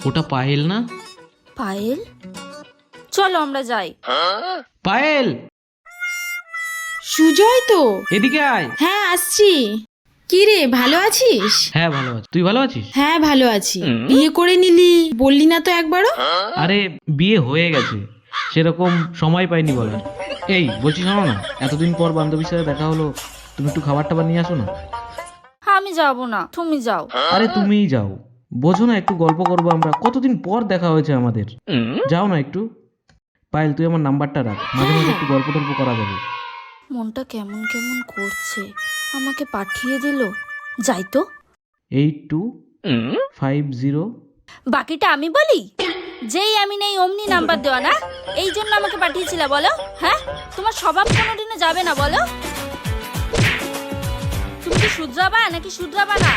ওটা পায়েল না? পায়েল, চলো আমরা যাই। পায়েল, সুজয় তো। এদিকে আয়। হ্যাঁ আসছি। কি রে, ভালো আছিস? হ্যাঁ ভালো আছি, তুই ভালো আছিস? হ্যাঁ ভালো আছি। বিয়ে করে নিলি বললি না তো একবারও। আরে বিয়ে হয়ে গেছে, সেরকম সময় পাইনি বলার। এই বলছি শোনো না, এতদিন পর বান্ধবীর সাথে দেখা হলো, তুমি একটু খাবার টাবার নিয়ে আসো না। আমি যাব না, তুমি যাও। আরে তুমিই যাও, বোঝো না, একটু গল্প করবো আমরা, কতদিন পর দেখা হয়েছে আমাদের। যাও না একটু। পায়েল তুই আমার নাম্বারটা রাখ, মাঝে মাঝে একটু গল্প টল্প করা যাবে। মনটা কেমন কেমন করছে, আমাকে পাঠিয়ে দিল। যাই তো। 8250। বাকিটা আমি বলি? যেই আমি নেই অমনি নাম্বার দেওয়া না, এই জন্য আমাকে পাঠিয়েছিলে বলো? হ্যাঁ, তোমার স্বভাব কোনোদিনও যাবে না বলো? তুমি কি শুধরাবা নাকি শুধরাবা না?